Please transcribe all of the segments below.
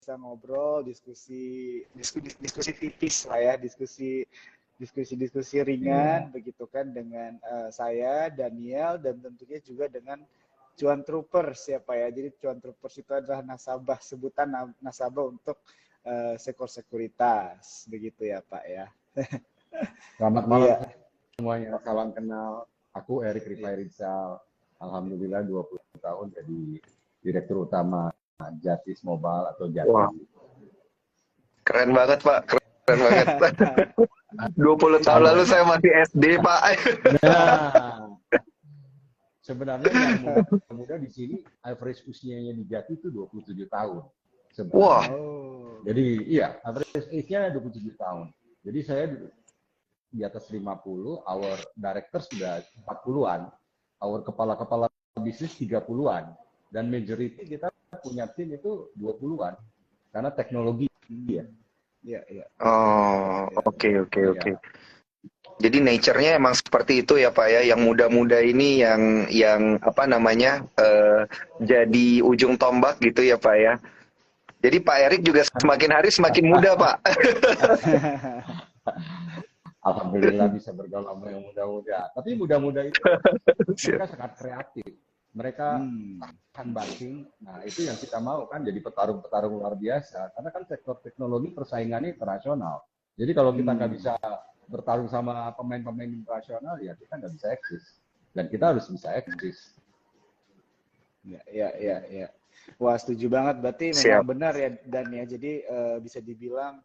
bisa ngobrol, diskusi tipis lah ya, diskusi ringan begitu kan dengan saya Daniel dan tentunya juga dengan Cuan Troopers ya Pak ya. Jadi Cuan Troopers itu adalah nasabah, sebutan nasabah untuk sekuritas begitu ya Pak ya. Selamat malam Iya. semuanya, salam kenal. Aku Erik Rifai Rizal. Alhamdulillah 20 tahun jadi Direktur Utama Jatis Mobile atau Jati. Wah, keren banget Pak, keren banget. 20 tahun lalu saya masih SD Pak. Nah, sebenarnya yang muda di sini average usianya di Jati itu 27 tahun. Sebenarnya. Wah. Jadi iya, average age-nya 27 tahun. Jadi saya di atas 50, our director sudah 40-an, our kepala-kepala bisnis 30-an, dan majority kita punya tim itu 20-an, karena teknologi ya. Iya. Oh, oke. Jadi nature-nya emang seperti itu ya Pak ya, yang muda-muda ini yang apa namanya jadi ujung tombak gitu ya Pak ya. Jadi Pak Erik juga semakin hari semakin muda Pak. Alhamdulillah bisa bergaul sama yang muda-muda. Tapi muda-muda itu mereka sangat kreatif. Mereka tahan banting. Nah itu yang kita mau kan, jadi petarung-petarung luar biasa. Karena kan sektor teknologi persaingannya internasional. Jadi kalau kita nggak bisa bertarung sama pemain-pemain internasional, ya kita nggak bisa eksis. Dan kita harus bisa eksis. Ya. Wah, setuju banget. Berarti memang benar ya Dan ya. Jadi bisa dibilang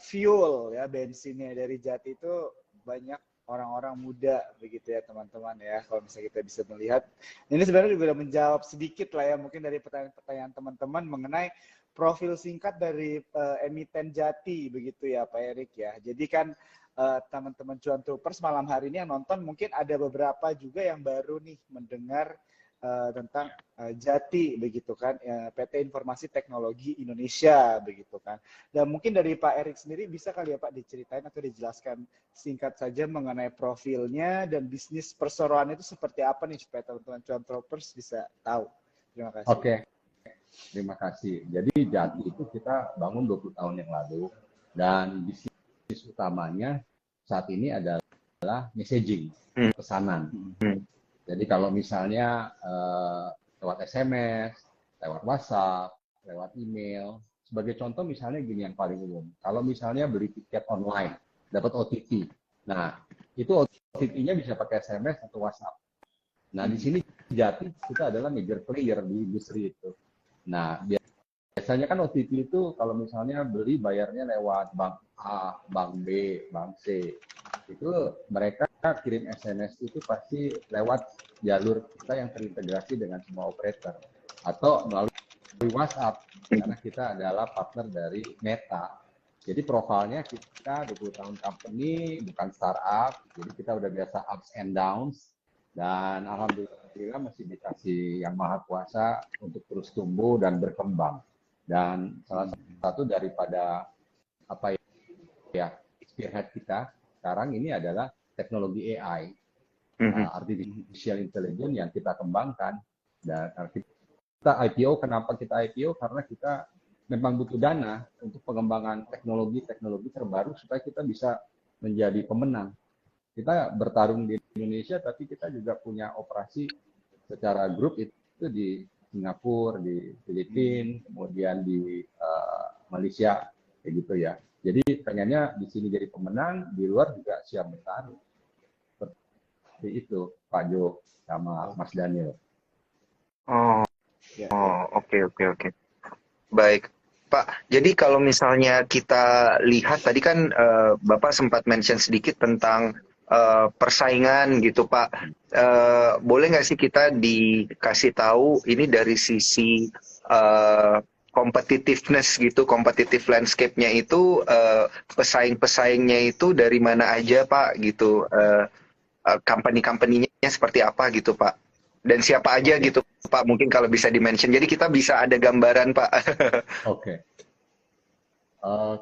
fuel ya, bensinnya dari Jati itu banyak orang-orang muda begitu ya teman-teman ya. Kalau misalnya kita bisa melihat, ini sebenarnya juga udah menjawab sedikit lah ya mungkin dari pertanyaan-pertanyaan teman-teman mengenai profil singkat dari emiten Jati begitu ya Pak Erik ya. Jadi kan teman-teman Cuan Troopers malam hari ini yang nonton mungkin ada beberapa juga yang baru nih mendengar tentang Jati begitu kan, PT Informasi Teknologi Indonesia begitu kan. Dan mungkin dari Pak Erik sendiri bisa kali ya Pak diceritain atau dijelaskan singkat saja mengenai profilnya dan bisnis perseroan itu seperti apa nih supaya teman-teman Cuan Troopers bisa tahu. Terima kasih. Oke. Terima kasih. Jadi Jati itu kita bangun 20 tahun yang lalu, dan bisnis utamanya saat ini adalah messaging, pesanan. Jadi kalau misalnya lewat SMS, lewat WhatsApp, lewat email, sebagai contoh misalnya gini yang paling umum. Kalau misalnya beli tiket online, dapat OTP. Nah, itu OTP-nya bisa pakai SMS atau WhatsApp. Nah, di sini Jati kita adalah major player di industri itu. Nah, biasanya kan OTP itu kalau misalnya beli bayarnya lewat bank A, bank B, bank C. Itu mereka kirim SMS itu pasti lewat jalur kita yang terintegrasi dengan semua operator. Atau melalui WhatsApp, karena kita adalah partner dari Meta. Jadi profilnya kita 20 tahun company, bukan startup. Jadi kita udah biasa ups and downs. Dan alhamdulillah masih dikasih yang maha kuasa untuk terus tumbuh dan berkembang. Dan salah satu daripada apa ya spearhead kita sekarang ini adalah teknologi AI, artificial intelligence yang kita kembangkan. Dan kita IPO, kenapa kita IPO? Karena kita memang butuh dana untuk pengembangan teknologi terbaru supaya kita bisa menjadi pemenang. Kita bertarung di Indonesia, tapi kita juga punya operasi secara grup itu di Singapura, di Filipina, kemudian di Malaysia, kayak gitu ya. Jadi pengennya di sini jadi pemenang, di luar juga siap bertarung. Seperti itu, Pak Jo sama Mas Daniel. Oke. Baik, Pak. Jadi kalau misalnya kita lihat tadi kan Bapak sempat mention sedikit tentang persaingan gitu, Pak. Boleh nggak sih kita dikasih tahu ini dari sisi competitiveness gitu, competitive landscape-nya itu pesaing-pesaingnya itu dari mana aja, Pak, gitu. Company-company-nya seperti apa gitu, Pak. Dan siapa aja gitu, Pak, mungkin kalau bisa di-mention. Jadi kita bisa ada gambaran, Pak. Oke.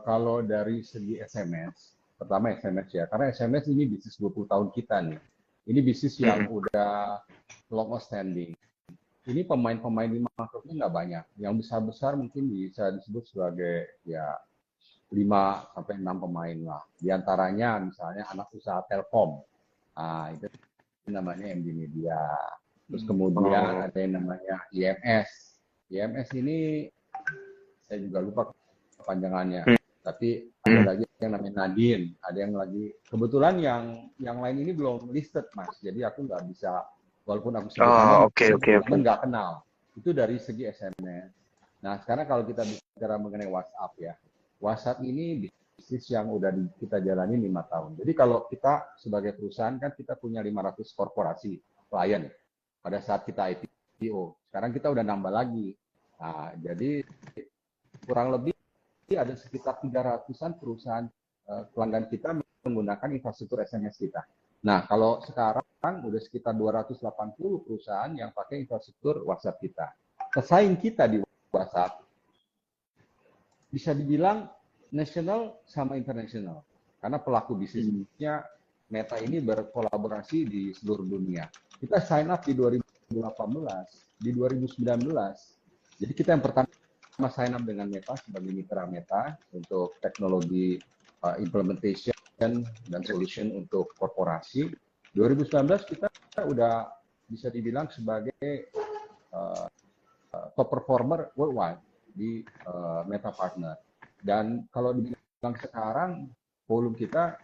Kalau dari segi SMS, pertama SMS ya, karena SMS ini bisnis 20 tahun kita nih. Ini bisnis yang udah long standing. ini pemain-pemain di marketnya nggak banyak. Yang besar-besar mungkin bisa disebut sebagai ya 5 sampai 6 pemain lah. Di antaranya misalnya anak usaha Telkom. Nah, itu namanya MD Media. Terus kemudian ada yang namanya IMS. IMS ini saya juga lupa kepanjangannya. Tapi ada lagi yang namanya Nadine, ada yang lagi kebetulan yang lain ini belum listed, Mas. Jadi aku nggak bisa, walaupun aku sebut nama, Oke. nggak kenal. Itu dari segi SMS. Nah, sekarang kalau kita bicara mengenai WhatsApp ya, WhatsApp ini bisnis yang udah kita jalani 5 tahun. Jadi kalau kita sebagai perusahaan kan kita punya 500 korporasi klien pada saat kita IPO. Sekarang kita udah nambah lagi. Nah, jadi kurang lebih ada sekitar 300-an perusahaan pelanggan kita menggunakan infrastruktur SMS kita. Nah, kalau sekarang udah sekitar 280 perusahaan yang pakai infrastruktur WhatsApp kita. Pesaing kita di WhatsApp bisa dibilang nasional sama internasional. Karena pelaku bisnisnya Meta ini berkolaborasi di seluruh dunia. Kita sign up di 2018, di 2019. Jadi kita yang pertama sign up dengan Meta sebagai mitra Meta untuk teknologi implementation dan solution untuk korporasi. 2019 kita udah bisa dibilang sebagai top performer worldwide di Meta Partner. Dan kalau dibilang sekarang volume kita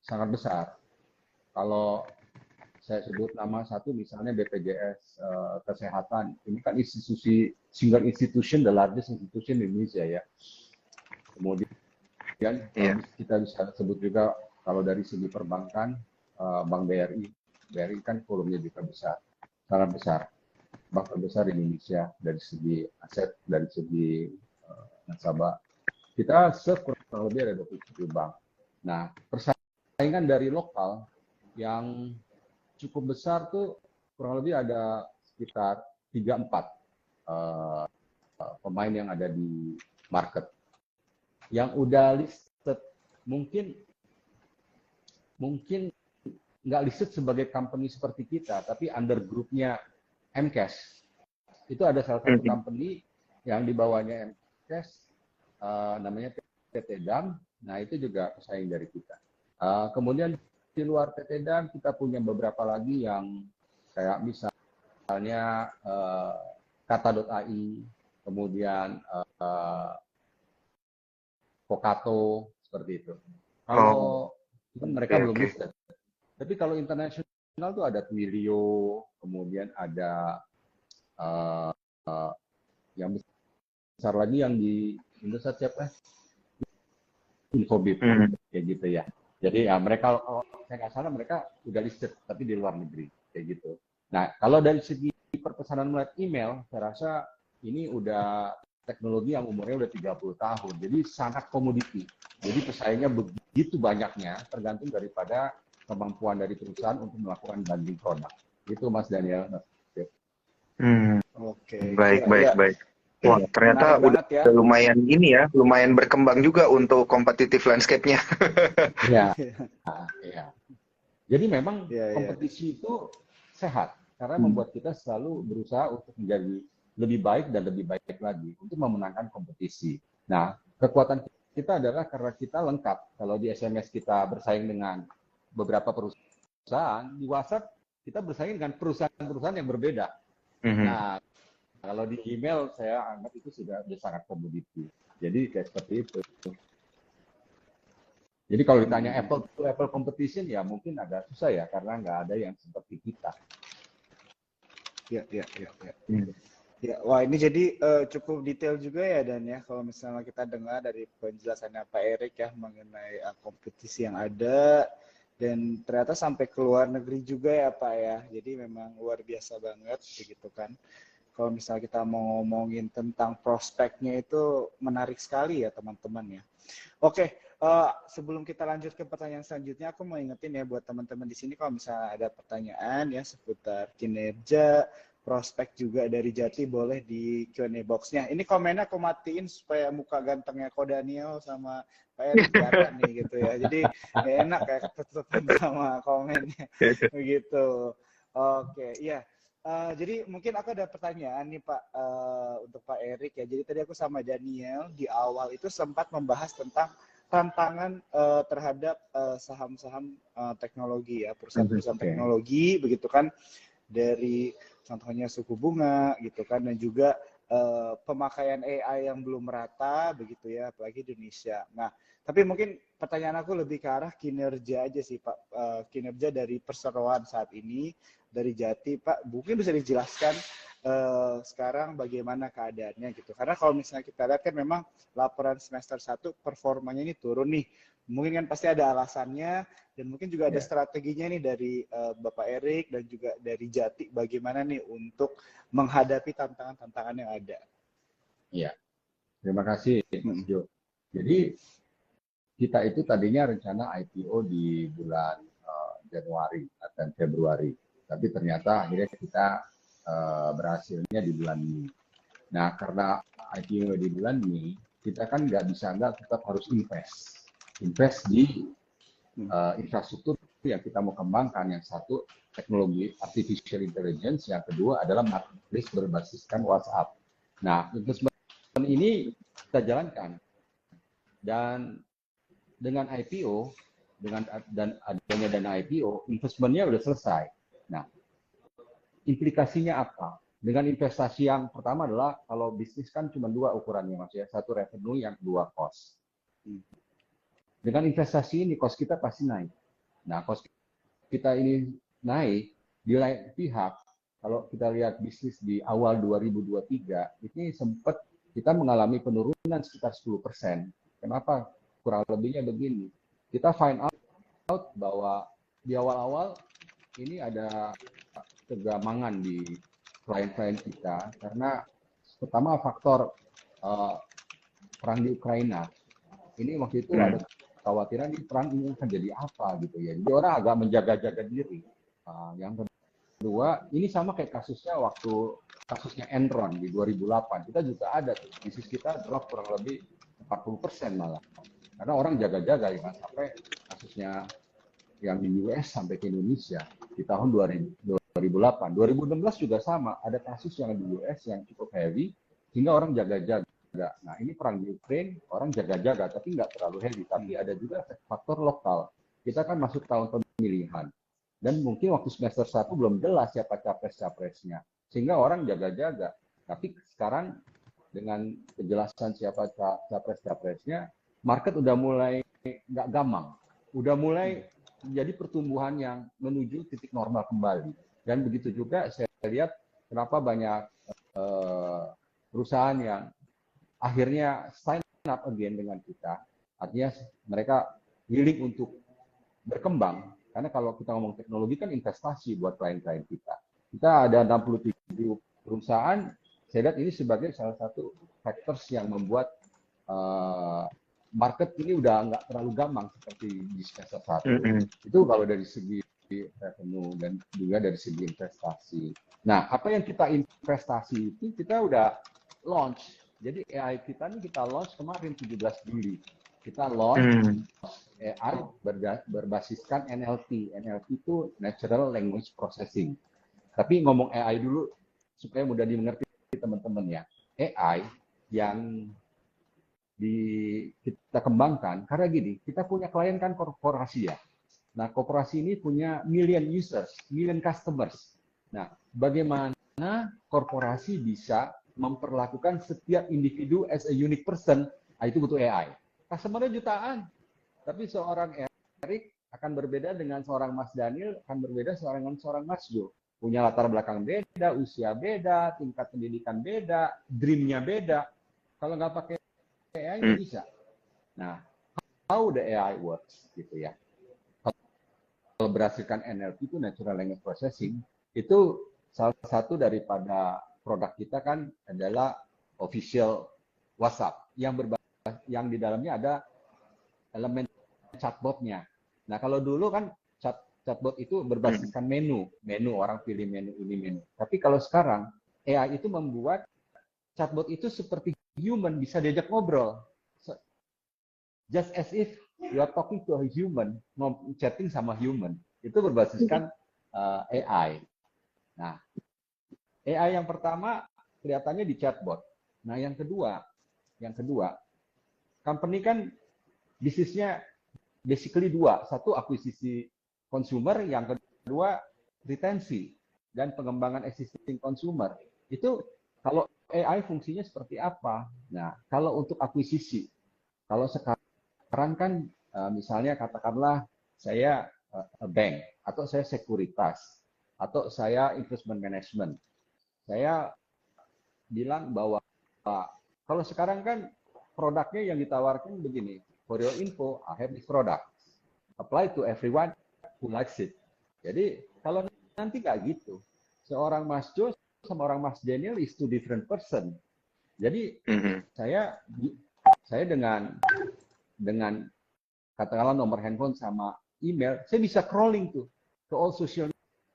sangat besar. Kalau saya sebut nama satu misalnya BPJS Kesehatan, ini kan institusi single institution, the largest institution di Indonesia ya. Kemudian kita bisa sebut juga kalau dari segi perbankan, Bank BRI kan volumenya juga besar, sangat besar. Bank terbesar di Indonesia dari segi aset, dari segi nasabah. Kita kurang lebih ada 27 bank. Nah, persaingan dari lokal yang cukup besar tuh kurang lebih ada sekitar 3-4 pemain yang ada di market. Yang udah listed mungkin nggak listed sebagai company seperti kita, tapi under grupnya MCash. Itu ada salah satu company yang di bawahnya MCash, namanya PT Dam. Nah, itu juga pesaing dari kita. Kemudian di luar PT Dam kita punya beberapa lagi yang kayak misalnya Kata.ai, kemudian Pokato, seperti itu. Kalau mereka belum listed. Tapi kalau internasional tuh ada Twilio, kemudian ada yang besar lagi yang di Indonesia siapa? Infobip, kayak gitu ya. Jadi ya mereka, kalau saya nggak salah mereka udah listed, tapi di luar negeri, kayak gitu. Nah, kalau dari segi perpesanan melalui email, saya rasa ini udah teknologi yang umurnya udah 30 tahun, jadi sangat komoditi. Jadi pesaingnya begitu banyaknya, tergantung daripada kemampuan dari perusahaan untuk melakukan banding produk. Itu Mas Daniel. Oke. Baik. Wah, ternyata udah ya. lumayan ini ya, lumayan berkembang juga untuk competitive landscape-nya. Iya. Jadi memang kompetisi itu sehat, karena membuat kita selalu berusaha untuk menjadi lebih baik dan lebih baik lagi untuk memenangkan kompetisi. Nah, kekuatan kita adalah karena kita lengkap. Kalau di SMS kita bersaing dengan beberapa perusahaan, di WhatsApp kita bersaing dengan perusahaan-perusahaan yang berbeda. Nah, kalau di email saya anggap itu sudah sangat komoditi. Jadi kayak seperti itu. Jadi kalau ditanya Apple to Apple competition ya mungkin agak susah ya, karena nggak ada yang seperti kita. Ya, wah ini jadi cukup detail juga ya Dan ya, kalau misalnya kita dengar dari penjelasannya Pak Erik ya mengenai kompetisi yang ada, dan ternyata sampai ke luar negeri juga ya Pak ya. Jadi memang luar biasa banget begitu kan. Kalau misalnya kita mau ngomongin tentang prospeknya itu menarik sekali ya teman-teman ya. Oke, sebelum kita lanjut ke pertanyaan selanjutnya, aku mau ingetin ya buat teman-teman di sini kalau misalnya ada pertanyaan ya seputar kinerja, prospek juga dari Jati, boleh di Q&A box-nya. Ini komennya aku matiin supaya muka gantengnya Ko Daniel sama Pak Erik kelihatan nih gitu ya. Jadi ya enak ya ketutupan sama komennya begitu. Oke, iya. Jadi mungkin aku ada pertanyaan nih Pak, untuk Pak Erik ya. Jadi tadi aku sama Daniel di awal itu sempat membahas tentang tantangan terhadap saham-saham teknologi ya, perusahaan-perusahaan teknologi begitu kan, dari contohnya suku bunga gitu kan, dan juga pemakaian AI yang belum merata begitu ya, apalagi di Indonesia. Nah, tapi mungkin pertanyaan aku lebih ke arah kinerja aja sih Pak, kinerja dari perseroan saat ini dari Jati, Pak, mungkin bisa dijelaskan sekarang bagaimana keadaannya gitu. Karena kalau misalnya kita lihat kan memang laporan semester 1 performanya ini turun nih. Mungkin kan pasti ada alasannya dan mungkin juga ada strateginya nih dari Bapak Erik dan juga dari Jati bagaimana nih untuk menghadapi tantangan-tantangan yang ada. Iya, terima kasih Mas Jo. Jadi kita itu tadinya rencana IPO di bulan Januari dan Februari. Tapi ternyata akhirnya kita berhasilnya di bulan Mei. Nah, karena IPO di bulan Mei, kita kan nggak tetap harus invest di infrastruktur yang kita mau kembangkan. Yang satu teknologi artificial intelligence, yang kedua adalah marketplace berbasiskan WhatsApp. Nah, investment ini kita jalankan, dan dengan IPO, dan adanya dana IPO, investmentnya udah selesai. Nah, implikasinya apa? Dengan investasi yang pertama adalah, kalau bisnis kan cuma dua ukurannya Mas ya, satu revenue, yang kedua cost. Dengan investasi ini cost kita pasti naik. Nah, cost kita ini naik, di lain pihak kalau kita lihat bisnis di awal 2023 ini sempat kita mengalami penurunan sekitar 10%. Kenapa? Kurang lebihnya begini. Kita find out bahwa di awal-awal ini ada kegamangan di klien-klien kita, karena pertama faktor perang di Ukraina. Ini waktu itu ada kekhawatiran ini perang ini akan jadi apa gitu ya. Jadi orang agak menjaga-jaga diri. Yang kedua, ini sama kayak kasusnya Enron di 2008. Kita juga ada tuh, bisnis kita drop kurang lebih 40% malah. Karena orang jaga-jaga ya, sampai kasusnya yang di US sampai ke Indonesia di tahun 2008. 2016 juga sama, ada kasus yang di US yang cukup heavy, sehingga orang jaga-jaga. Nah, ini perang di Ukraine, orang jaga-jaga, tapi nggak terlalu heavy. Tapi ada juga faktor lokal. Kita kan masuk tahun pemilihan. Dan mungkin waktu semester 1 belum jelas siapa capres-capresnya. Sehingga orang jaga-jaga. Tapi sekarang dengan kejelasan siapa capres-capresnya, market udah mulai nggak gamang. Udah mulai jadi pertumbuhan yang menuju titik normal kembali. Dan begitu juga saya lihat kenapa banyak perusahaan yang akhirnya sign up again dengan kita. Artinya mereka willing untuk berkembang. Karena kalau kita ngomong teknologi kan investasi buat klien-klien kita. Kita ada 67 perusahaan, saya lihat ini sebagai salah satu factors yang membuat market ini udah nggak terlalu gampang seperti di semester 1. Itu kalau dari segi revenue dan juga dari segi investasi. Nah, apa yang kita investasi itu kita udah launch. Jadi AI kita ini kita launch kemarin 17 Juli. Kita launch AI berbasiskan NLP. NLP itu Natural Language Processing. Tapi ngomong AI dulu supaya mudah dimengerti teman-teman ya. AI yang kita kembangkan, karena gini, kita punya klien kan korporasi ya. Nah, korporasi ini punya million users, million customers. Nah, bagaimana korporasi bisa memperlakukan setiap individu as a unique person? Nah, itu butuh AI. Customer-nya jutaan, tapi seorang Erik akan berbeda dengan seorang Mas Daniel, akan berbeda dengan seorang Mas Jo. Punya latar belakang beda, usia beda, tingkat pendidikan beda, dream-nya beda. Kalau nggak pakai AI nggak bisa. Nah, how the AI works gitu ya. Kalau berhasilkan NLP itu Natural Language Processing, itu salah satu daripada produk kita kan adalah official WhatsApp yang di dalamnya ada elemen chatbotnya. Nah, kalau dulu kan chatbot itu berbasiskan menu orang pilih menu ini menu. Tapi kalau sekarang AI itu membuat chatbot itu seperti human, bisa diajak ngobrol. Just as if you are talking to a human, chatting sama human. Itu berbasiskan AI. Nah, AI yang pertama kelihatannya di chatbot. Nah, yang kedua, company kan bisnisnya basically dua. Satu akuisisi consumer, yang kedua retensi dan pengembangan existing consumer. Itu kalau AI fungsinya seperti apa? Nah, kalau untuk akuisisi, kalau sekarang kan misalnya katakanlah saya bank, atau saya sekuritas, atau saya investment management. Saya bilang bahwa kalau sekarang kan produknya yang ditawarkan begini, for your info, I have this product, apply to everyone who likes it. Jadi kalau nanti nggak gitu, seorang Mas Jo sama orang Mas Daniel is two different person. Jadi saya dengan katakanlah nomor handphone sama email, saya bisa crawling tuh ke all social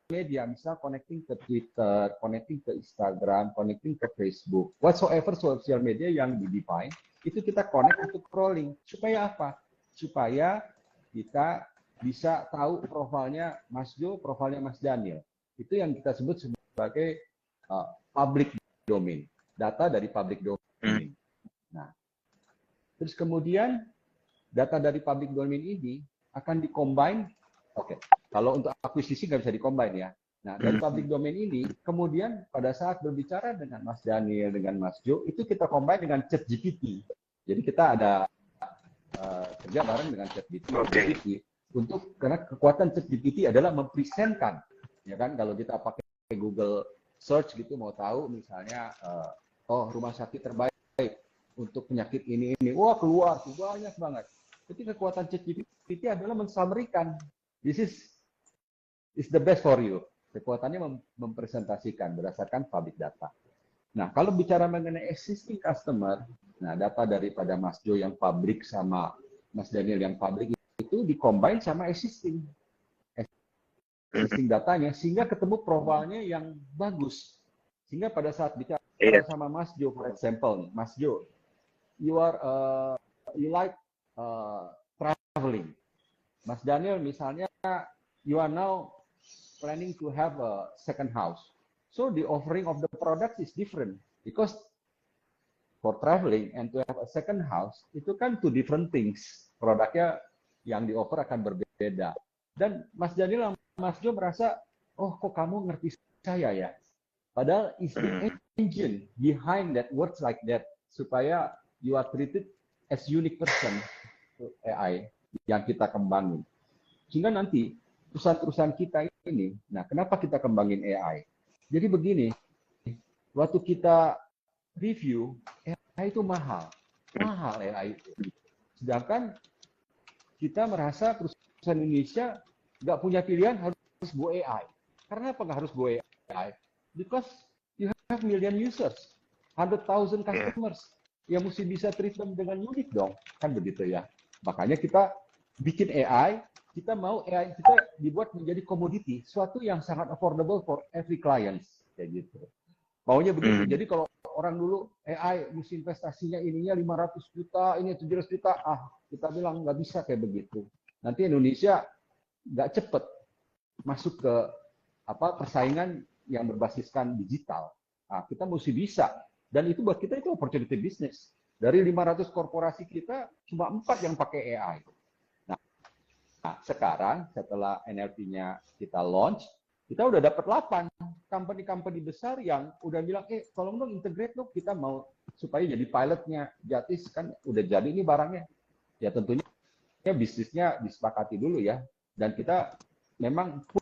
media, misal connecting ke Twitter, connecting ke Instagram, connecting ke Facebook, whatsoever social media yang di-define, itu kita connect untuk crawling. Supaya apa? Supaya kita bisa tahu profilnya Mas Jo, profilnya Mas Daniel. Itu yang kita sebut sebagai public domain, data dari public domain. Nah, terus kemudian data dari public domain ini akan dikombine. Oke, kalau untuk akuisisi nggak bisa dikombine ya. Nah, dari public domain ini, kemudian pada saat berbicara dengan Mas Daniel, dengan Mas Jo, itu kita combine dengan ChatGPT. Jadi kita ada kerja bareng dengan ChatGPT untuk, karena kekuatan ChatGPT adalah mempresentkan, ya kan? Kalau kita pakai Google Search gitu, mau tahu misalnya, rumah sakit terbaik untuk penyakit ini, wah keluar tuh banyak banget. Jadi kekuatan ChatGPT adalah mensummarikan, this is the best for you. Kekuatannya mempresentasikan berdasarkan public data. Nah, kalau bicara mengenai existing customer, nah data daripada Mas Jo yang public sama Mas Daniel yang public itu dikombine sama existing datanya, sehingga ketemu profilnya yang bagus. Sehingga pada saat bicara sama Mas Jo, for example, Mas Jo, you like traveling. Mas Daniel misalnya, you are now planning to have a second house. So the offering of the product is different, because for traveling and to have a second house itu kan two different things. Produknya yang di offer akan berbeda. Dan Mas Daniel, Mas Jo merasa, oh kok kamu ngerti saya ya? Padahal is the engine behind that words like that, supaya you are treated as unique person to AI yang kita kembangin. Sehingga nanti perusahaan-perusahaan kita ini, nah kenapa kita kembangin AI? Jadi begini, waktu kita review, AI itu mahal AI itu. Sedangkan kita merasa perusahaan Indonesia nggak punya pilihan, harus go AI. Karena apa nggak harus go AI? Because you have million users, 100,000 customers, yang mesti bisa treat them dengan unik dong, kan begitu ya. Makanya kita bikin AI, kita mau AI kita dibuat menjadi komoditi, suatu yang sangat affordable for every client, kayak gitu. Maunya begitu. Jadi kalau orang dulu AI mesti investasinya ininya 500 juta, ini 700 juta, kita bilang nggak bisa kayak begitu. Nanti Indonesia nggak cepet masuk ke persaingan yang berbasiskan digital. Nah, kita mesti bisa. Dan itu buat kita itu opportunity business. Dari 500 korporasi kita, cuma 4 yang pakai AI. Nah, sekarang setelah NLP-nya kita launch, kita udah dapat 8 company-company besar yang udah bilang, tolong dong integrate dong, kita mau supaya jadi pilotnya. Jatis kan udah jadi ini barangnya. Ya tentunya bisnisnya disepakati dulu ya. Dan kita memang put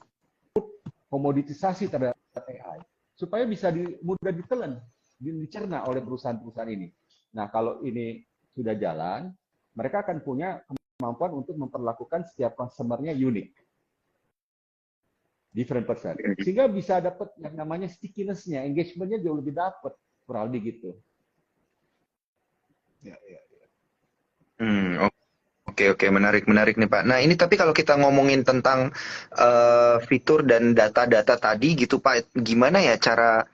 komoditisasi terhadap AI. Supaya bisa mudah ditelan, dicerna oleh perusahaan-perusahaan ini. Nah, kalau ini sudah jalan, mereka akan punya kemampuan untuk memperlakukan setiap customer-nya unik. Different person. Sehingga bisa dapat yang namanya stickiness-nya, engagement-nya jauh lebih dapat, kurang lebih gitu. Oke, menarik nih Pak. Nah ini tapi kalau kita ngomongin tentang fitur dan data-data tadi gitu Pak, gimana ya cara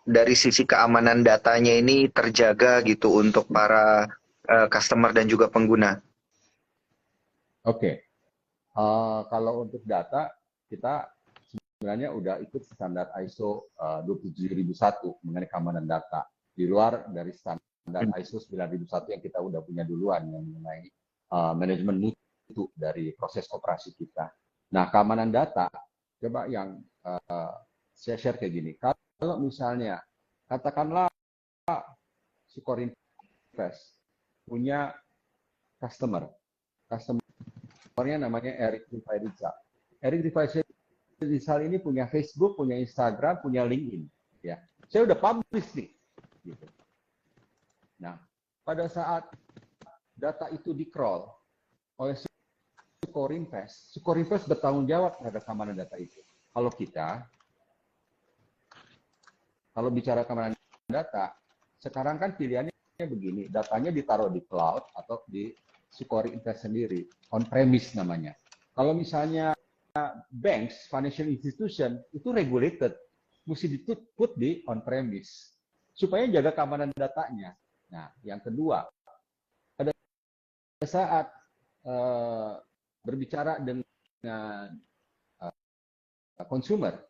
dari sisi keamanan datanya ini terjaga gitu untuk para customer dan juga pengguna? Kalau untuk data, kita sebenarnya udah ikut standar ISO 27001 mengenai keamanan data. Di luar dari standar ISO 9001 yang kita udah punya duluan yang mengenai manajemen mutu dari proses operasi kita. Nah, keamanan data, coba yang saya share kayak gini. Kalau misalnya, katakanlah si Corinvest punya customernya namanya Eric Rifarizal. Eric Rifarizal ini punya Facebook, punya Instagram, punya LinkedIn. Ya, saya udah publish nih. Gitu. Nah, pada saat data itu di-crawl oleh si Corinvest bertanggung jawab terhadap keamanan data itu. Kalau bicara keamanan data, sekarang kan pilihannya begini, datanya ditaruh di cloud atau di Sucori Invest sendiri, on-premise namanya. Kalau misalnya banks, financial institution, itu regulated, mesti put di on-premise, supaya jaga keamanan datanya. Nah, yang kedua, pada saat berbicara dengan consumer,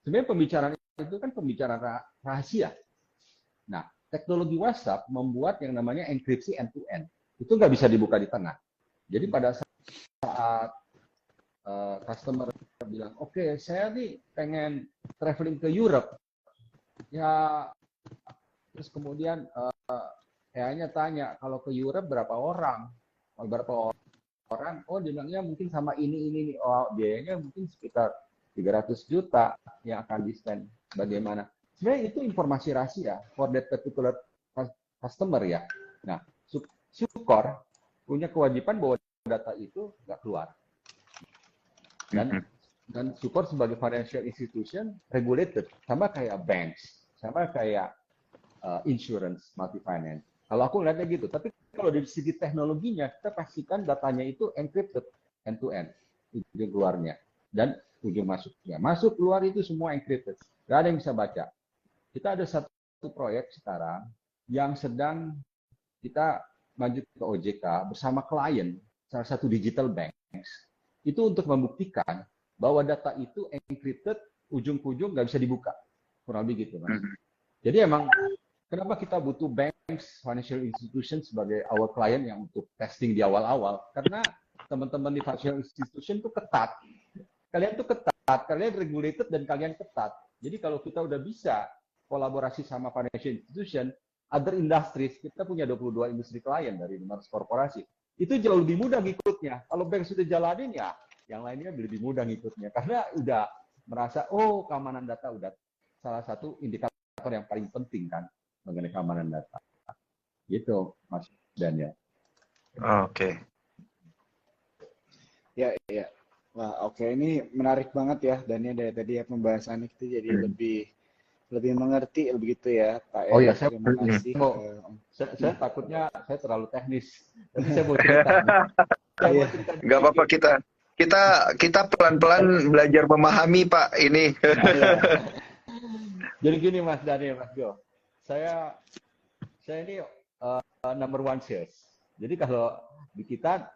sebenarnya pembicaraan itu kan pembicaraan rahasia. Nah, teknologi WhatsApp membuat yang namanya enkripsi end-to-end. Itu nggak bisa dibuka di tengah. Jadi pada saat customer bilang, oke, saya nih pengen traveling ke Europe, ya terus kemudian AI-nya tanya, kalau ke Europe berapa orang? Oh, dia bilangnya mungkin sama ini. Oh, biayanya mungkin sekitar 300 juta yang akan di-spend. Bagaimana? Sebenarnya itu informasi rahasia for that particular customer ya. Nah, Sukor punya kewajiban bahwa data itu nggak keluar. Dan Sukor sebagai financial institution regulated, sama kayak banks, sama kayak insurance, multi finance. Kalau aku lihatnya gitu, tapi kalau dari segi teknologinya, kita pastikan datanya itu encrypted end to end, ujung keluarnya dan ujung masuknya. Masuk keluar itu semua encrypted, nggak ada yang bisa baca. Kita ada satu proyek sekarang yang sedang kita maju ke OJK bersama klien, salah satu digital banks, itu untuk membuktikan bahwa data itu encrypted, ujung ke ujung nggak bisa dibuka. Kurang lebih gitu, Mas. Jadi emang kenapa kita butuh banks, financial institution sebagai our client yang untuk testing di awal-awal? Karena teman-teman di financial institution itu ketat. Kalian tuh ketat, kalian regulated dan kalian ketat. Jadi kalau kita udah bisa kolaborasi sama financial institution, other industries, kita punya 22 industri klien dari 500 korporasi. Itu jauh lebih mudah ngikutnya. Kalau bank sudah jalanin ya, yang lainnya lebih mudah ngikutnya. Karena udah merasa, oh keamanan data udah salah satu indikator yang paling penting kan mengenai keamanan data. Gitu, Mas Daniel. Oke. Ya. Wah, oke. Ini menarik banget ya, Daniel, dari tadi ya pembahasannya itu jadi lebih mengerti begitu ya, Pak. Oh ya, terima kasih. Saya takutnya saya terlalu teknis. Tapi saya mau cerita. Nggak apa-apa, kita pelan-pelan belajar memahami, Pak, ini. Jadi gini, Mas Daniel, Mas Jo, saya ini number one sales. Jadi kalau di kita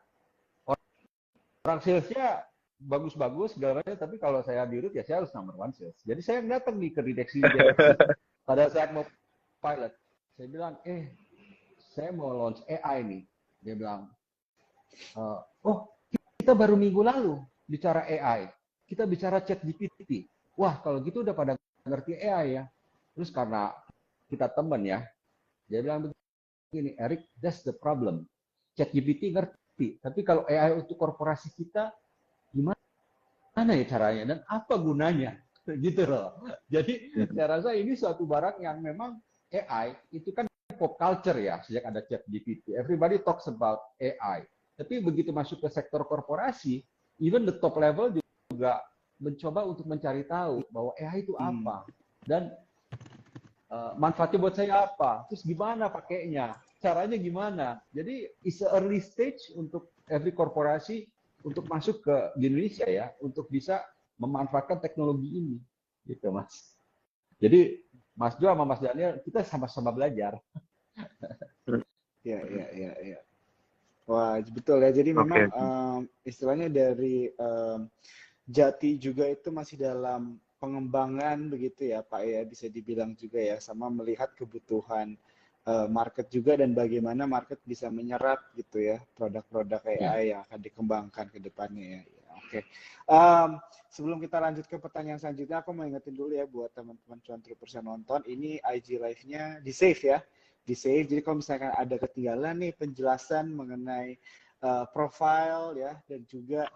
orang salesnya bagus-bagus segala macam, tapi kalau saya di root ya saya harus number one sales. Jadi saya datang nih ke direksi pada saat mau pilot, saya bilang, saya mau launch AI nih. Dia bilang, oh kita baru minggu lalu bicara AI, kita bicara ChatGPT. Wah kalau gitu udah pada ngerti AI ya. Terus karena kita teman ya, dia bilang begini, Eric, that's the problem. ChatGPT ngerti, tapi kalau AI untuk korporasi kita gimana ya caranya dan apa gunanya gitu loh. Jadi saya rasa ini suatu barang yang memang AI itu kan pop culture ya sejak ada ChatGPT. Everybody talks about AI. Tapi begitu masuk ke sektor korporasi, even the top level juga mencoba untuk mencari tahu bahwa AI itu apa dan manfaatnya buat saya apa, terus gimana pakainya, caranya gimana. Jadi it's a early stage untuk every korporasi untuk masuk ke Indonesia ya, untuk bisa memanfaatkan teknologi ini, gitu Mas. Jadi Mas Jo sama Mas Daniel kita sama-sama belajar. Ya. Wah betul ya. Jadi memang istilahnya Jati juga itu masih dalam pengembangan begitu ya Pak ya, bisa dibilang juga ya, sama melihat kebutuhan market juga dan bagaimana market bisa menyerap gitu ya produk-produk Ya. AI yang akan dikembangkan ke depannya ya. Ya, oke. Um, Sebelum kita lanjut ke pertanyaan selanjutnya, aku mau ingetin dulu ya buat teman-teman cuan troopers yang nonton, ini IG live-nya di save ya, di save. Jadi kalau misalkan ada ketinggalan nih penjelasan mengenai profile ya dan juga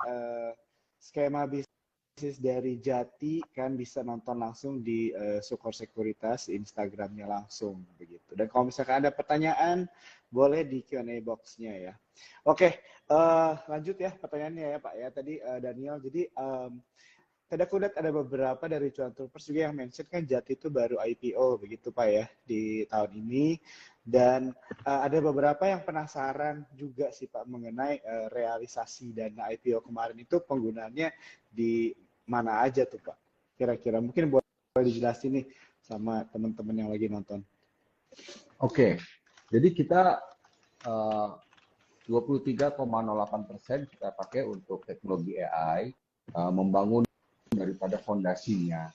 skema bisnis dari Jati kan bisa nonton langsung di Sukor Sekuritas Instagramnya langsung begitu. Dan kalau misalkan ada pertanyaan boleh di Q&A box-nya ya. Oke, lanjut ya pertanyaannya ya Pak ya. Tadi Daniel, jadi tadi aku lihat ada beberapa dari cuan troopers juga yang mention kan Jati itu baru IPO begitu Pak ya di tahun ini. Dan ada beberapa yang penasaran juga sih Pak mengenai realisasi dana IPO kemarin itu penggunaannya di mana aja tuh Pak? Kira-kira mungkin boleh dijelasin nih sama teman-teman yang lagi nonton. Oke, jadi kita 23,08% kita pakai untuk teknologi AI, membangun daripada fondasinya.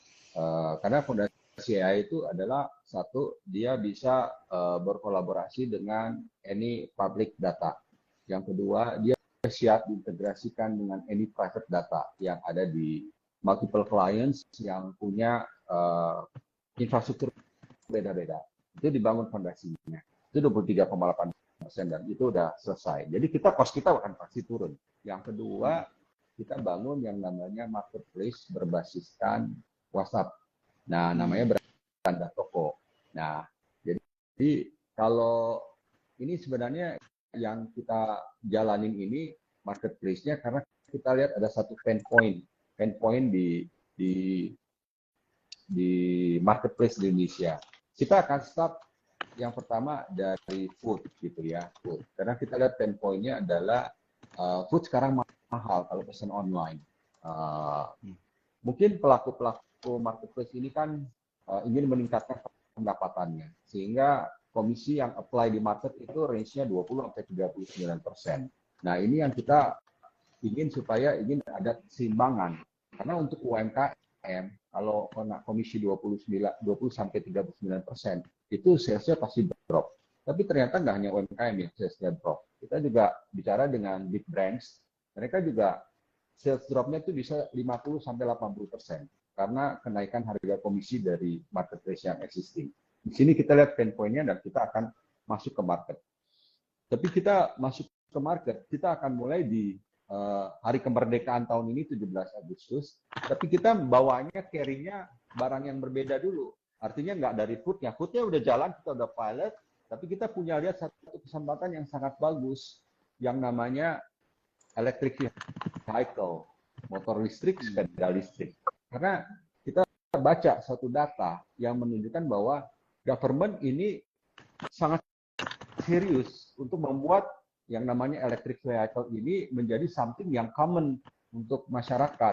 Karena fondasi AI itu adalah satu, dia bisa berkolaborasi dengan any public data. Yang kedua, dia siap diintegrasikan dengan any private data yang ada di multiple clients yang punya infrastruktur beda-beda. Itu dibangun fondasinya. Itu 23,8% dan itu udah selesai. Jadi cost kita akan pasti turun. Yang kedua, kita bangun yang namanya marketplace berbasiskan WhatsApp. Nah, namanya beranda toko. Nah, jadi kalau ini sebenarnya yang kita jalanin ini marketplace-nya karena kita lihat ada satu pain point di marketplace di Indonesia. Kita akan start yang pertama dari food gitu ya, food. Karena kita lihat pain point-nya adalah food sekarang mahal kalau pesan online. Mungkin pelaku marketplace ini kan ingin meningkatkan pendapatannya, sehingga komisi yang apply di market itu range-nya 20-39%. Nah, ini yang kita ingin supaya ada keseimbangan. Karena untuk UMKM, kalau kena komisi 20-39%, itu salesnya pasti drop. Tapi ternyata nggak hanya UMKM yang salesnya drop. Kita juga bicara dengan big brands, mereka juga sales drop-nya itu bisa 50-80% karena kenaikan harga komisi dari marketplace yang existing. Di sini kita lihat pain point-nya dan kita akan masuk ke market. Tapi kita masuk ke market, kita akan mulai di hari kemerdekaan tahun ini 17 Agustus, tapi kita bawanya carry-nya barang yang berbeda dulu. Artinya nggak dari foodnya udah jalan, kita udah pilot, tapi kita punya lihat satu kesempatan yang sangat bagus, yang namanya electric vehicle, motor listrik, sepeda listrik. Karena kita baca satu data yang menunjukkan bahwa government ini sangat serius untuk membuat yang namanya electric vehicle ini menjadi something yang common untuk masyarakat.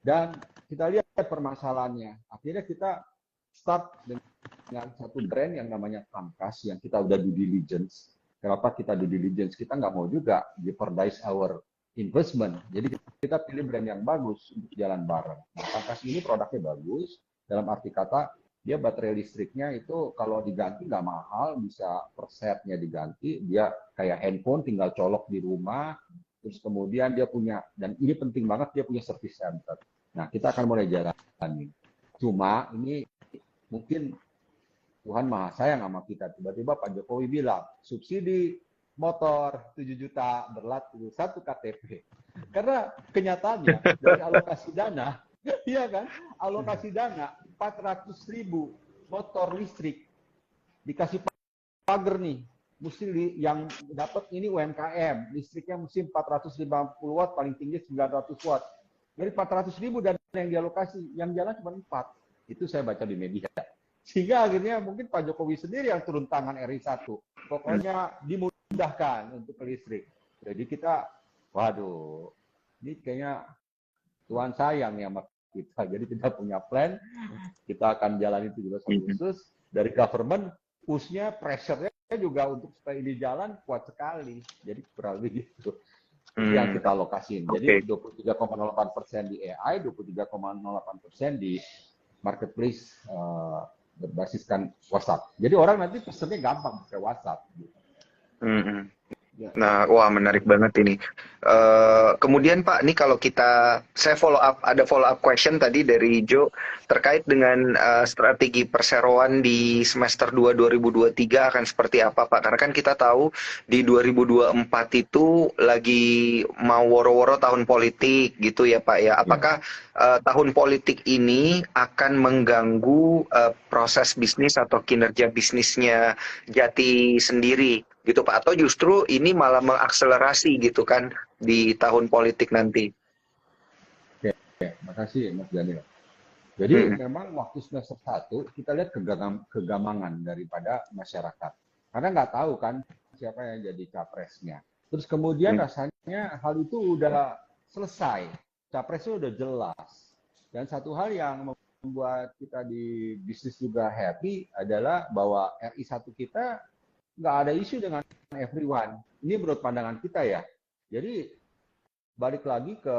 Dan kita lihat permasalahannya. Akhirnya kita start dengan satu brand yang namanya Kamkas, yang kita udah due diligence. Kenapa kita due diligence? Kita nggak mau juga jeopardize our investment. Jadi kita pilih brand yang bagus untuk jalan bareng. Nah, Kamkas ini produknya bagus, dalam arti kata dia baterai listriknya itu kalau diganti nggak mahal, bisa per setnya diganti, dia kayak handphone tinggal colok di rumah, terus kemudian dia punya, dan ini penting banget, dia punya service center. Nah, kita akan mulai jalanin. Cuma ini mungkin Tuhan Maha Sayang sama kita, tiba-tiba Pak Jokowi bilang, subsidi motor 7 juta berlaku 1 KTP. Karena kenyataannya dari alokasi dana, iya kan, alokasi dana 400.000 motor listrik dikasih pagar nih, mesti yang dapat ini UMKM, listriknya mesti 450 watt, paling tinggi 900 watt. Dari 400.000 dan yang dialokasi, yang jalan cuma 4. Itu saya baca di media. Sehingga akhirnya mungkin Pak Jokowi sendiri yang turun tangan RI1. Pokoknya dimudahkan untuk listrik. Jadi kita, waduh, ini kayaknya Tuhan sayang ya sama kita. Jadi kita punya plan, kita akan jalani 17 Agustus. Dari government, push-nya, pressure-nya juga untuk supaya ini jalan kuat sekali. Jadi kurang lebih gitu. Itu yang kita alokasiin. Okay. Jadi 23,08% di AI, 23,08% di marketplace berbasiskan WhatsApp. Jadi orang nanti pesennya gampang pakai WhatsApp. Nah, wah menarik banget ini. Kemudian Pak, ini kalau saya ada follow up question tadi dari Jo terkait dengan strategi perseroan di semester 2 2023 akan seperti apa Pak? Karena kan kita tahu di 2024 itu lagi mau woro-woro tahun politik gitu ya Pak ya. Apakah tahun politik ini akan mengganggu proses bisnis atau kinerja bisnisnya Jati sendiri? Gitu Pak, atau justru ini malah mengakselerasi gitu kan di tahun politik nanti. Oke, makasih Mas Daniel. Jadi memang waktu semester 1 kita lihat kegamangan daripada masyarakat. Karena nggak tahu kan siapa yang jadi capresnya. Terus kemudian rasanya hal itu udah selesai. Capresnya udah jelas. Dan satu hal yang membuat kita di bisnis juga happy adalah bahwa RI1 kita nggak ada isu dengan everyone. Ini menurut pandangan kita ya. Jadi balik lagi ke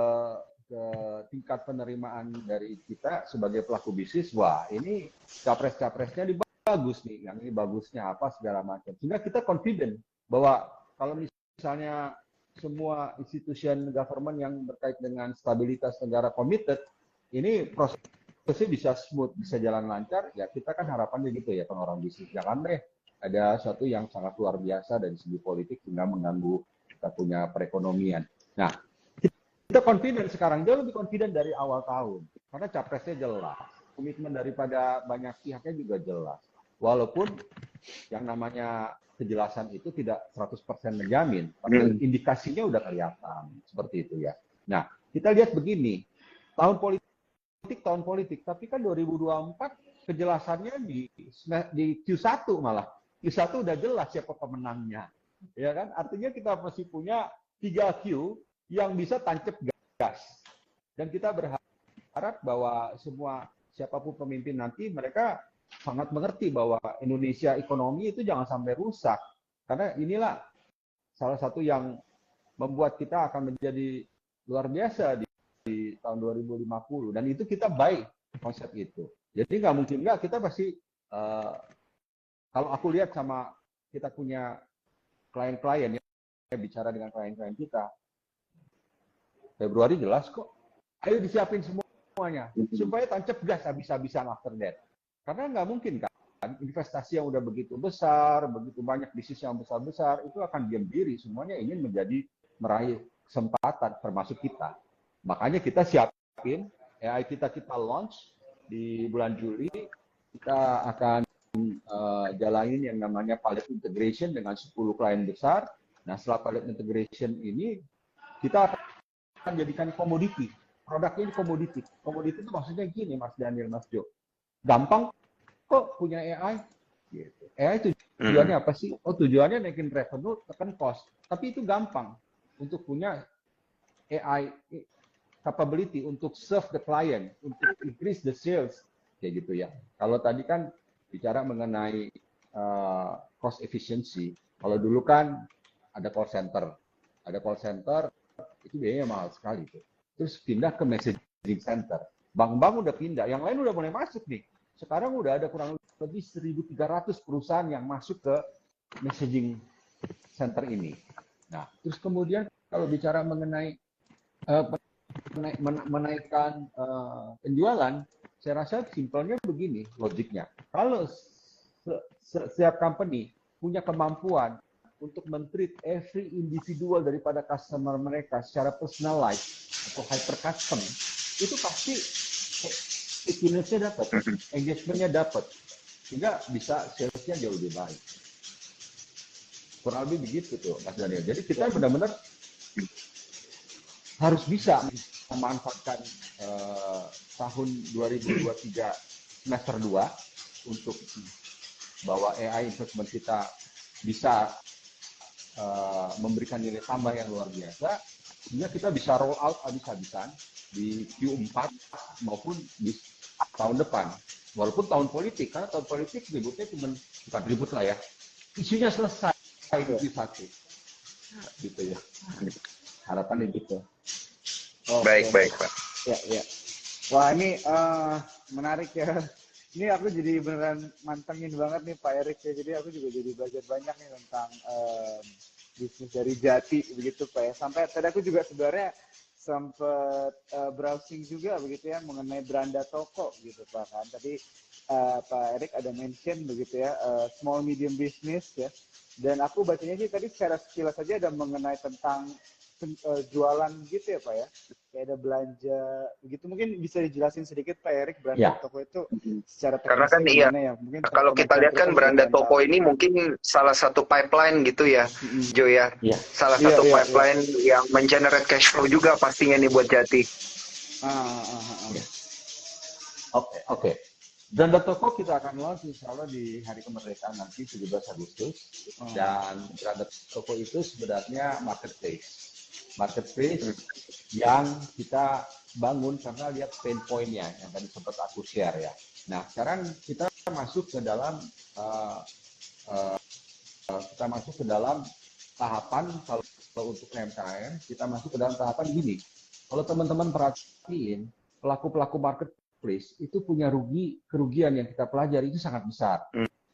tingkat penerimaan dari kita sebagai pelaku bisnis. Wah, ini capres-capresnya bagus nih. Yang ini bagusnya apa segala macam. Sehingga kita confident bahwa kalau misalnya semua institution government yang berkait dengan stabilitas negara committed, ini prosesnya bisa smooth, bisa jalan lancar. Ya kita kan harapannya gitu ya, orang bisnis. Jangan deh ada sesuatu yang sangat luar biasa dari segi politik sehingga mengganggu kita punya perekonomian. Nah, kita confident sekarang, jauh lebih confident dari awal tahun. Karena capresnya jelas, komitmen daripada banyak pihaknya juga jelas. Walaupun yang namanya kejelasan itu tidak 100% menjamin, tapi indikasinya udah kelihatan. Seperti itu ya. Nah, kita lihat begini, tahun politik, tapi kan 2024 kejelasannya di Q1 malah. Q1 udah jelas siapa pemenangnya, ya kan? Artinya kita masih punya 3Q yang bisa tancap gas. Dan kita berharap bahwa siapapun pemimpin nanti mereka sangat mengerti bahwa Indonesia ekonomi itu jangan sampai rusak. Karena inilah salah satu yang membuat kita akan menjadi luar biasa di tahun 2050. Dan itu kita baik konsep itu. Jadi nggak mungkin nggak, kita pasti kalau aku lihat sama kita punya klien-klien ya, bicara dengan klien-klien kita, Februari jelas kok. Ayo disiapin semuanya supaya tancap gas habis-habisan after that. Karena nggak mungkin kan investasi yang udah begitu besar, begitu banyak bisnis yang besar-besar itu akan diam diri. Semuanya ingin meraih kesempatan termasuk kita. Makanya kita siapin AI kita launch di bulan Juli. Kita akan jalanin yang namanya pilot integration dengan 10 klien besar. Nah, setelah pilot integration ini, kita akan jadikan komoditi. Produknya ini komoditi. Komoditi itu maksudnya gini, Mas Daniel, Mas Jo. Gampang kok punya AI. Gitu. AI tujuannya apa sih? Oh, tujuannya naikin revenue, tekan cost. Tapi itu gampang untuk punya AI capability untuk serve the client, untuk increase the sales. Kayak gitu ya. Kalau tadi kan bicara mengenai cost efficiency. Kalau dulu kan ada call center. Ada call center, itu biayanya mahal sekali. Tuh. Terus pindah ke messaging center. Bank-bank udah pindah, yang lain udah mulai masuk nih. Sekarang udah ada kurang lebih 1.300 perusahaan yang masuk ke messaging center ini. Nah, terus kemudian kalau bicara mengenai menaikkan penjualan, saya rasa simpelnya begini logiknya. Kalau setiap company punya kemampuan untuk men-treat every individual daripada customer mereka secara personalized atau hyper custom, itu pasti stickiness-nya dapat, engagement-nya dapat, sehingga bisa sales-nya jauh lebih baik. Kurang lebih begitu tuh, Mas Daniel. Jadi kita benar-benar harus bisa memanfaatkan tahun 2023 semester 2 untuk bahwa AI investment kita bisa memberikan nilai tambah yang luar biasa, sehingga kita bisa roll out habis-habisan di Q4 maupun di tahun depan. Walaupun tahun politik, karena tahun politik ributnya cuma bukan ribut lah ya, isunya selesai di Q1. Gitu ya. Harapannya gitu. Baik, baik, Pak. Ya, ya. Wah, ini menarik ya. Ini aku jadi beneran mantengin banget nih Pak Erik ya. Jadi aku juga jadi belajar banyak nih tentang bisnis dari Jati begitu Pak ya. Sampai tadi aku juga sebenarnya sempat browsing juga begitu ya mengenai beranda toko gitu Pak kan. Tadi Pak Erik ada mention begitu ya small medium business ya. Dan aku bacanya sih tadi secara sekilas saja ada mengenai tentang jualan gitu ya Pak ya. Kayak ada belanja begitu. Mungkin bisa dijelasin sedikit Pak Erik beranda toko itu secara Karena kan teknisnya gimana ya? Mungkin kalau kita lihat kan beranda toko ini mungkin salah satu pipeline gitu ya, Jo ya. Salah satu pipeline yang mengenerate cash flow juga pastinya nih buat Jati. Oke. Beranda toko kita akan launch insya Allah di hari kemerdekaan nanti 17 Agustus. Dan beranda toko itu sebenarnya marketplace yang kita bangun karena lihat pain point-nya yang tadi sempat aku share ya. Nah, sekarang kita masuk ke dalam tahapan kalau untuk UMKM kita masuk ke dalam tahapan gini. Kalau teman-teman perhatiin pelaku-pelaku marketplace itu punya kerugian yang kita pelajari itu sangat besar.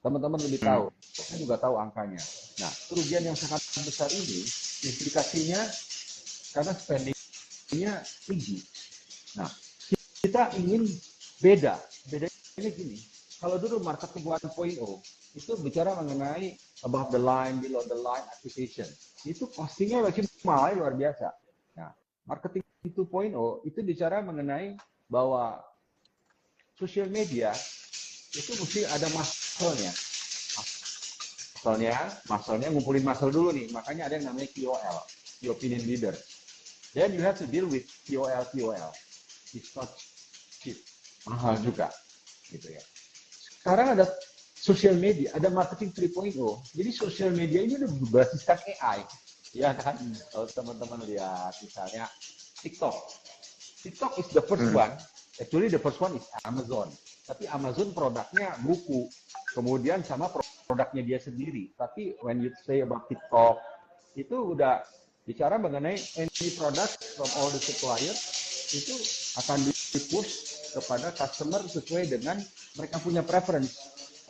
Teman-teman lebih tahu, saya juga tahu angkanya. Nah, kerugian yang sangat besar ini implikasinya karena spending-nya tinggi. Nah, kita ingin bedanya gini. Kalau dulu marketing 1.0 itu bicara mengenai above the line, below the line acquisition. Itu costingnya maksimal luar biasa. Nah, marketing 2.0 itu bicara mengenai bahwa social media itu mesti ada muscle-nya. Muscle-nya ngumpulin muscle dulu nih. Makanya ada yang namanya KOL, Key Opinion Leader. Then you have to deal with KOL. It's not cheap, mahal juga, gitu ya. Sekarang ada social media, ada marketing 3.0. Jadi social media ini udah berbasiskan AI, ya kan? Kalau teman-teman lihat misalnya TikTok is the first one. Actually the first one is Amazon. Tapi Amazon produknya buku, kemudian sama produknya dia sendiri. Tapi when you say about TikTok, itu udah bicara mengenai any product from all the suppliers itu akan di-push kepada customer sesuai dengan mereka punya preference.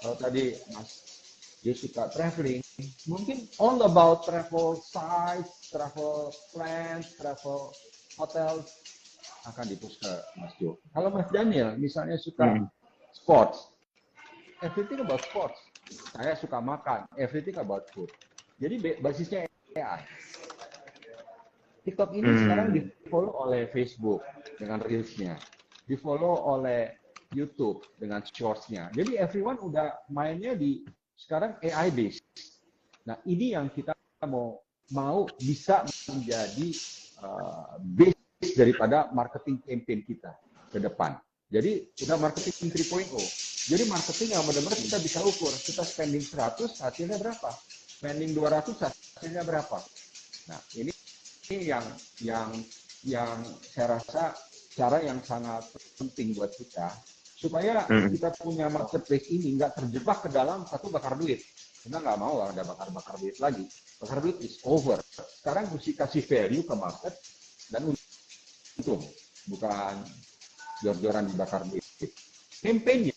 Kalau tadi Mas dia suka traveling, mungkin all about travel sites, travel plans, travel hotels akan di-push ke Mas Jo. Kalau Mas Daniel misalnya suka sports, everything about sports. Saya suka makan, everything about food. Jadi basisnya AI. TikTok ini sekarang di-follow oleh Facebook dengan Reels-nya, di-follow oleh YouTube dengan Shorts-nya. Jadi everyone udah mainnya di sekarang AI based. Nah, ini yang kita mau bisa menjadi base daripada marketing campaign kita ke depan. Jadi udah marketing 3.0. Jadi marketing yang benar-benar kita bisa ukur. Kita spending 100, hasilnya berapa? Spending 200, hasilnya berapa? Nah, ini yang saya rasa cara yang sangat penting buat kita supaya kita punya marketplace ini nggak terjebak ke dalam satu bakar duit. Kita nggak mau ada bakar duit lagi. Bakar duit is over. Sekarang mesti kasih value ke market dan untung, bukan jor-joran dibakar duit. Campaign-nya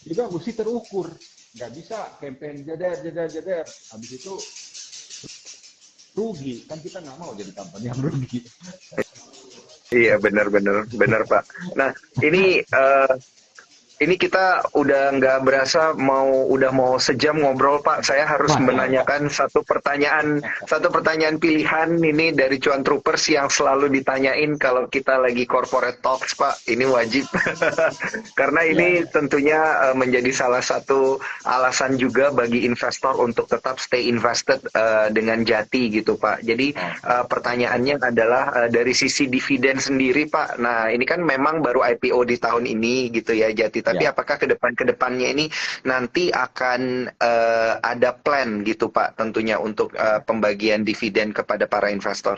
juga mesti terukur. Nggak bisa campaign jeder. Habis itu rugi, kan kita nggak mau jadi company yang rugi. Iya benar Pak. Nah ini kita udah nggak berasa udah mau sejam ngobrol Pak. Saya harus menanyakan satu pertanyaan pilihan ini dari Cuan Troopers yang selalu ditanyain kalau kita lagi corporate talks Pak. Ini wajib karena ini tentunya menjadi salah satu alasan juga bagi investor untuk tetap stay invested dengan Jati gitu Pak. Jadi pertanyaannya adalah dari sisi dividen sendiri Pak. Nah ini kan memang baru IPO di tahun ini gitu ya Jati. Tapi apakah kedepannya ini nanti akan ada plan gitu Pak tentunya untuk pembagian dividen kepada para investor?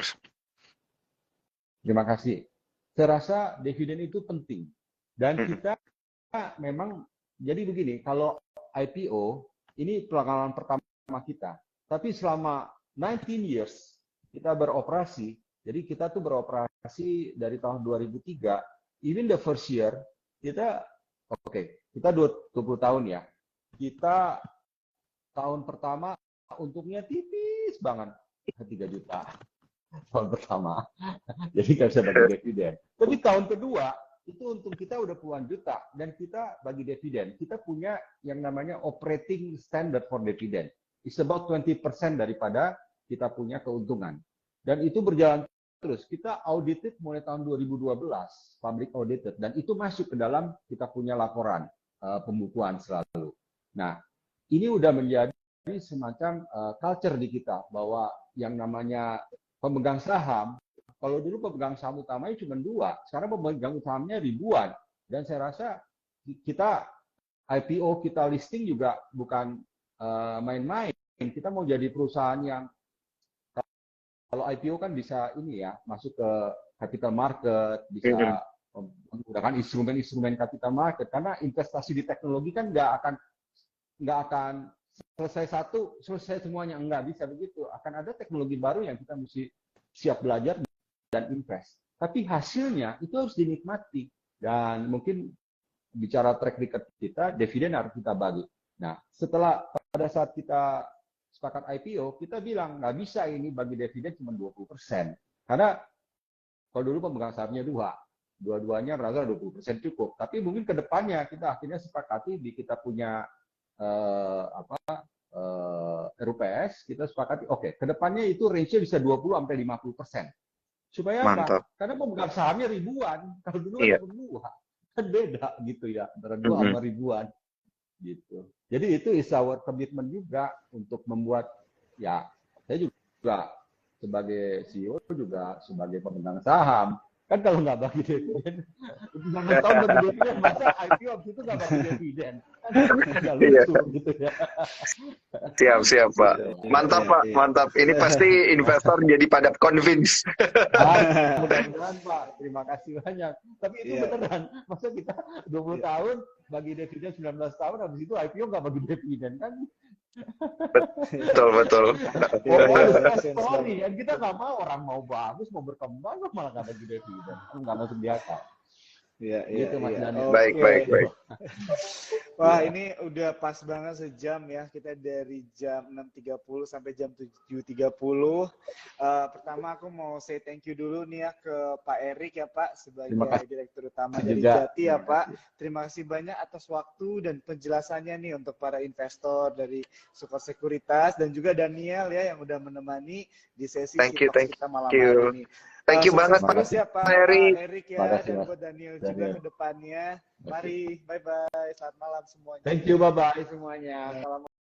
Terima kasih. Saya rasa dividen itu penting. Dan kita memang, jadi begini, kalau IPO, ini pengalaman pertama kita. Tapi selama 19 years, kita beroperasi, jadi kita tuh beroperasi dari tahun 2003, even the first year, kita, kita 20 tahun ya, kita tahun pertama untungnya tipis banget, 3 juta tahun pertama, jadi nggak bisa bagi dividen. Tapi tahun kedua, itu untung kita udah puluhan juta, dan kita bagi dividen. Kita punya yang namanya operating standard for dividend. It's about 20% daripada kita punya keuntungan. Dan itu berjalan terus. Kita audited mulai tahun 2012, public audited. Dan itu masuk ke dalam kita punya laporan pembukuan selalu. Nah, ini udah menjadi semacam culture di kita, bahwa yang namanya pemegang saham, kalau dulu pemegang saham utamanya cuma 2, sekarang pemegang sahamnya ribuan. Dan saya rasa kita IPO, kita listing juga bukan main-main. Kita mau jadi perusahaan yang, kalau IPO kan bisa ini ya, masuk ke capital market, bisa menggunakan instrumen-instrumen capital market. Karena investasi di teknologi kan nggak akan selesai satu, selesai semuanya. Nggak bisa begitu. Akan ada teknologi baru yang kita mesti siap belajar dan invest. Tapi hasilnya itu harus dinikmati. Dan mungkin bicara track record kita, dividen harus kita bagi. Nah, setelah pada saat kita sepakat IPO, kita bilang nggak bisa ini bagi dividen cuma 20%. Karena kalau dulu pemegang sahamnya 2, dua-duanya merasa 20% cukup. Tapi mungkin ke depannya kita akhirnya sepakati di kita punya RUPS, kita sepakati, ke depannya itu range-nya bisa 20-50%. Supaya Mantap. apa? Karena pemegang sahamnya ribuan. Kalau dulu ada dua, kan beda gitu ya, antara 2 sama ribuan. Gitu. Jadi itu is our commitment juga untuk membuat, ya saya juga sebagai CEO juga sebagai pemegang saham, kan kalau nggak bagi dividen, jangan tahun bagi dividen, masa IPO abis itu nggak bagi dividen, kan nggak lucu gitu ya. Siap Pak, mantap Pak, mantap. Ini pasti investor jadi pada convince. Mudah-mudahan Pak, terima kasih banyak. Tapi itu beneran, masa kita 20 tahun bagi dividen 19 tahun, habis itu IPO nggak bagi dividen kan? Betul. Sorry, dan kita nggak mau, orang mau bagus, mau berkembang, malah nggak bagi dividen, nggak masuk di akal. Iya. Baik. Wah, ini udah pas banget sejam ya. Kita dari jam 6.30 sampai jam 7.30. Pertama aku mau say thank you dulu nih ya ke Pak Erik ya Pak, sebagai Direktur Utama dari Jati ya Pak. Terima kasih banyak atas waktu dan penjelasannya nih untuk para investor dari Sukor Sekuritas, dan juga Daniel ya yang udah menemani di sesi kita malam hari ini. Thank you banget Pak Erik ya, dan buat Daniel juga ke depannya. Mari, bye-bye. Selamat malam semuanya. Thank you, bye-bye semuanya. Salam.